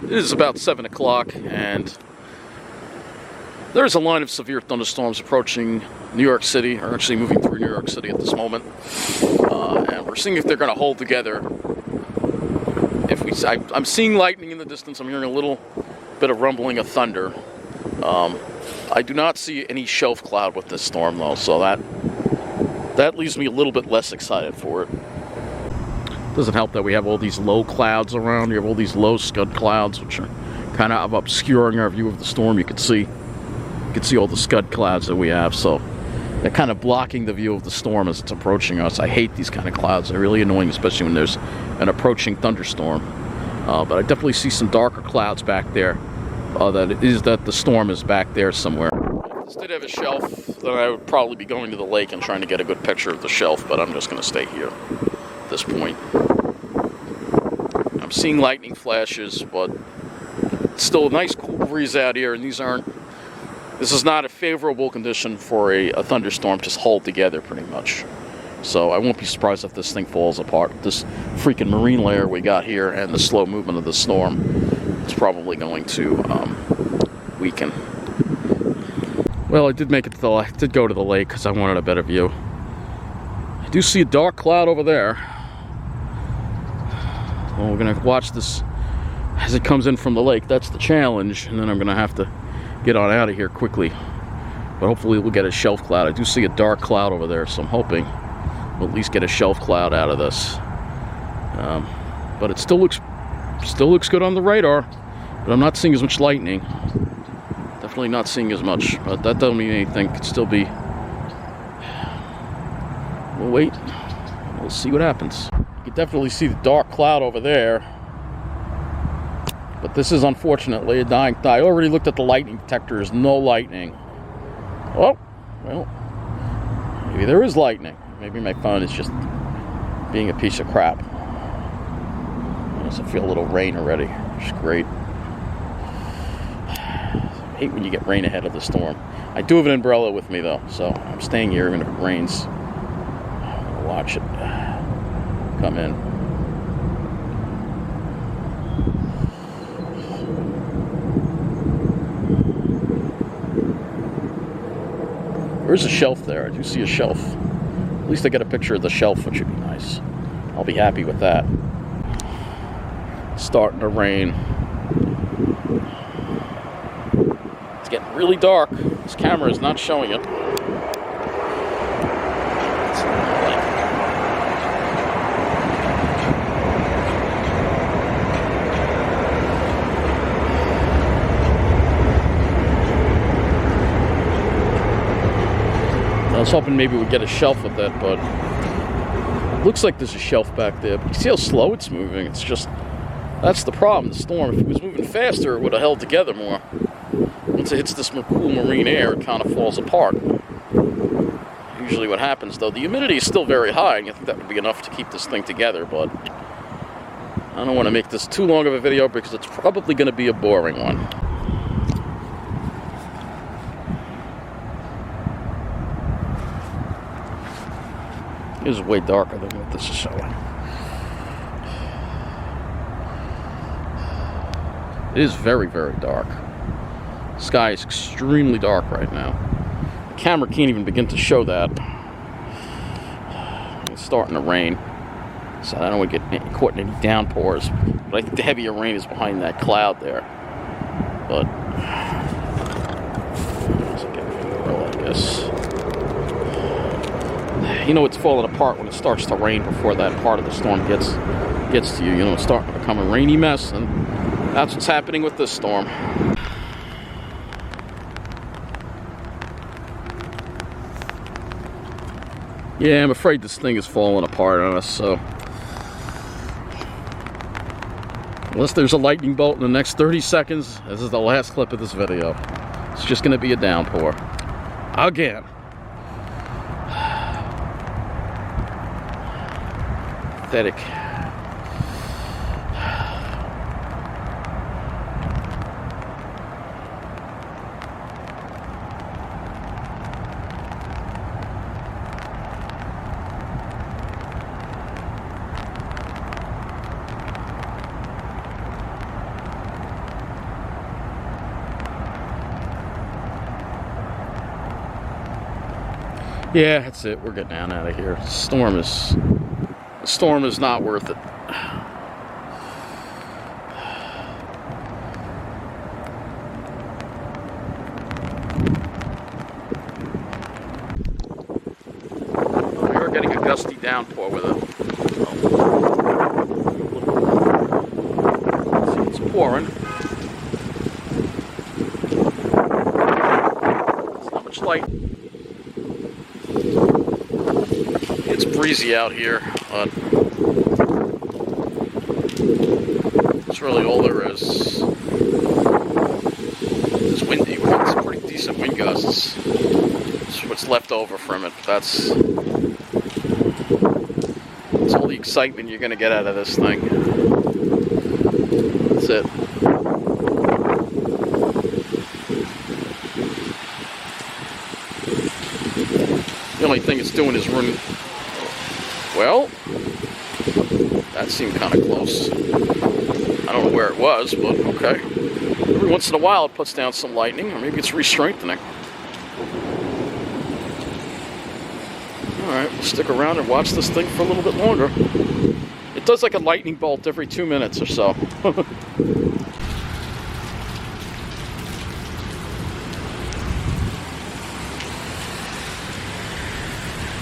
It is about 7 o'clock, and there's a line of severe thunderstorms approaching New York City, or actually moving through New York City at this moment. And we're seeing if they're going to hold together. I'm seeing lightning in the distance. I'm hearing a little bit of rumbling of thunder. I do not see any shelf cloud with this storm, though, so that leaves me a little bit less excited for it. Doesn't help that we have all these low clouds around. You have all these low scud clouds, which are kind of obscuring our view of the storm. You can see all the scud clouds that we have, so they're kind of blocking the view of the storm as it's approaching us. I hate these kind of clouds. They're really annoying, especially when there's an approaching thunderstorm. But I definitely see some darker clouds back there. That the storm is back there somewhere. If this did have a shelf, then I would probably be going to the lake and trying to get a good picture of the shelf, but I'm just going to stay here at this point. I'm seeing lightning flashes, but it's still a nice cool breeze out here, and this is not a favorable condition for a thunderstorm to hold together, pretty much. So I won't be surprised if this thing falls apart. This freaking marine layer we got here and the slow movement of the storm is probably going to weaken. Well, I did make it I did go to the lake because I wanted a better view. I do see a dark cloud over there. Well, we're gonna watch this as it comes in from the lake. That's the challenge, and then I'm gonna have to get on out of here quickly. But hopefully we'll get a shelf cloud. I do see a dark cloud over there, so I'm hoping we'll at least get a shelf cloud out of this. But it still looks good on the radar. But I'm not seeing as much lightning. Definitely not seeing as much. But that doesn't mean anything. Could still be. We'll wait. We'll see what happens. You can definitely see the dark cloud over there. But this is unfortunately a dying. I already looked at the lightning detector. There's no lightning. Oh, well, maybe there is lightning. Maybe my phone is just being a piece of crap. I also feel a little rain already, which is great. I hate when you get rain ahead of the storm. I do have an umbrella with me though, so I'm staying here even if it rains. I'll watch it come in. There's a shelf there. I do see a shelf. At least I get a picture of the shelf, which would be nice. I'll be happy with that. It's starting to rain. It's getting really dark. This camera is not showing it. I was hoping maybe we'd get a shelf with it, but it looks like there's a shelf back there. But you see how slow it's moving? It's just, that's the problem, the storm. If it was moving faster, it would have held together more. Once it hits this cool marine air, it kind of falls apart. Usually what happens, though, the humidity is still very high, and I think that would be enough to keep this thing together, but I don't want to make this too long of a video because it's probably going to be a boring one. It is way darker than what this is showing. It is very, very dark. The sky is extremely dark right now. The camera can't even begin to show that. It's starting to rain, so I don't want to get caught in any downpours. But I think the heavier rain is behind that cloud there. But I guess. You know it's falling apart when it starts to rain before that part of the storm gets to you. You know, it's starting to become a rainy mess, and that's what's happening with this storm. Yeah, I'm afraid this thing is falling apart on us, so unless there's a lightning bolt in the next 30 seconds, this is the last clip of this video. It's just going to be a downpour. Again. Pathetic. Yeah, that's it. We're getting out of here. The storm is not worth it. We are getting a gusty downpour with it. See, it's pouring. It's not much light. It's breezy out here, but that's really all there is. It's windy. We got some pretty decent wind gusts. That's what's left over from it. That's all the excitement you're going to get out of this thing. That's it. The only thing it's doing is running. Well, that seemed kind of close. I don't know where it was, but okay. Every once in a while it puts down some lightning, or maybe it's re-strengthening. Alright, we'll stick around and watch this thing for a little bit longer. It does like a lightning bolt every 2 minutes or so.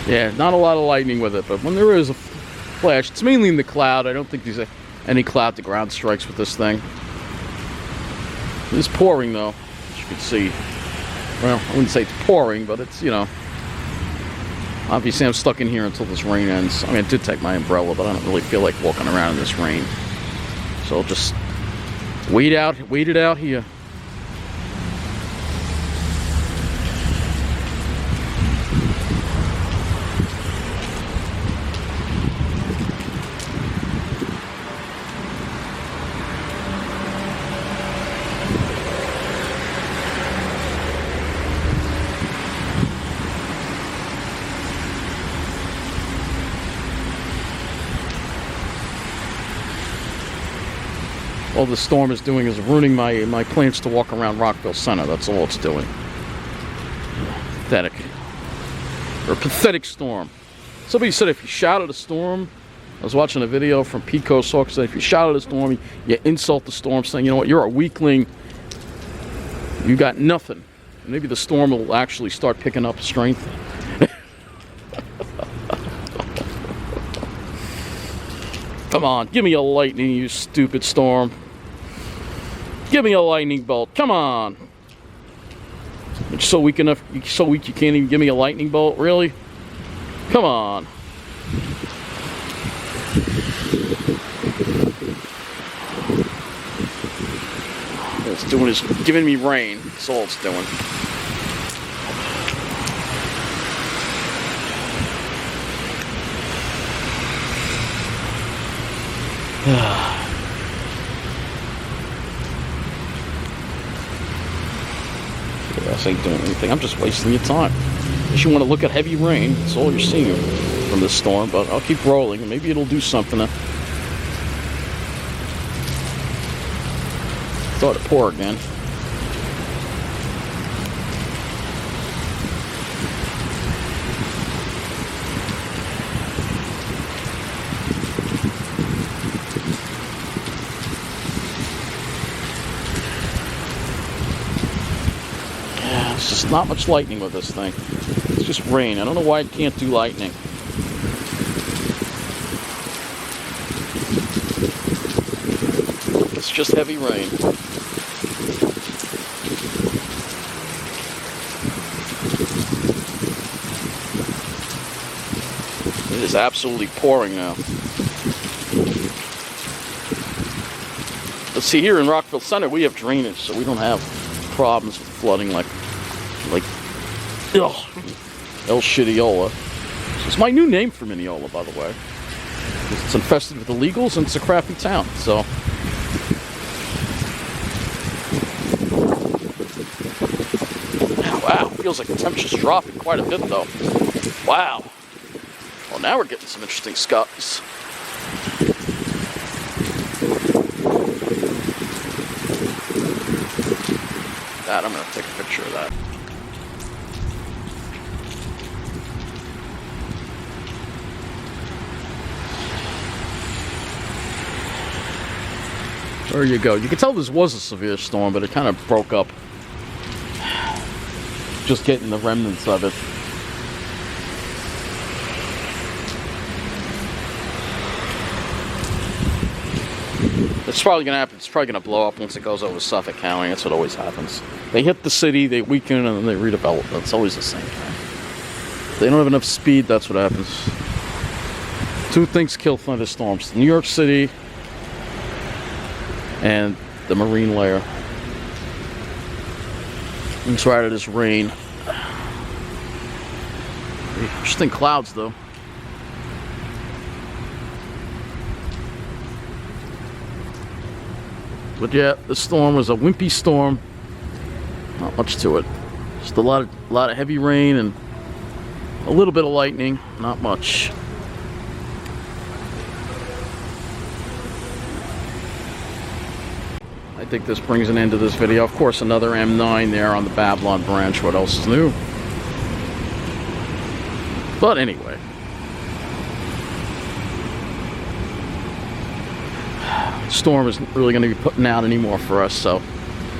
Yeah, not a lot of lightning with it, but when there is a flash, it's mainly in the cloud. I don't think there's any cloud-to-ground strikes with this thing. It is pouring, though, as you can see. Well, I wouldn't say it's pouring, but it's, you know. Obviously, I'm stuck in here until this rain ends. I mean, I did take my umbrella, but I don't really feel like walking around in this rain. So I'll just wait it out here. All the storm is doing is ruining my plans to walk around Rockville Center. That's all it's doing. Pathetic. Or pathetic storm. Somebody said if you shout at a storm, I was watching a video from Pico Sock, said if you shout at a storm, you insult the storm, saying, you know what, you're a weakling. You got nothing. Maybe the storm will actually start picking up strength. Come on, give me a lightning, you stupid storm. Give me a lightning bolt. Come on. It's so weak enough, so weak you can't even give me a lightning bolt, really? Come on. All it's doing is giving me rain. That's all it's doing. This ain't doing anything. I'm just wasting your time. If you want to look at heavy rain, that's all you're seeing from this storm, but I'll keep rolling and maybe it'll do something. Thought it'd pour again. It's just not much lightning with this thing. It's just rain. I don't know why it can't do lightning. It's just heavy rain. It is absolutely pouring now. But see, here in Rockville Center, we have drainage, so we don't have problems with flooding like El Shitiola. It's my new name for Mineola, by the way. It's infested with illegals and it's a crappy town, so. Wow, feels like the temperature's dropping quite a bit, though. Wow. Well, now we're getting some interesting skies. I'm going to take a picture of that. There you go. You can tell this was a severe storm, but it kind of broke up. Just getting the remnants of it. It's probably going to happen. It's probably going to blow up once it goes over Suffolk County. That's what always happens. They hit the city, they weaken, and then they redevelop. That's always the same thing. If they don't have enough speed, that's what happens. Two things kill thunderstorms: New York City and the marine layer. And try to this rain. Interesting clouds, though. But yeah, the storm was a wimpy storm. Not much to it. Just a lot of heavy rain and a little bit of lightning. Not much. I think this brings an end to this video. Of course, another M9 there on the Babylon branch. What else is new? But anyway. Storm isn't really going to be putting out anymore for us, so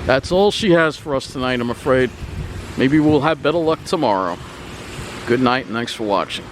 that's all she has for us tonight, I'm afraid. Maybe we'll have better luck tomorrow. Good night and thanks for watching.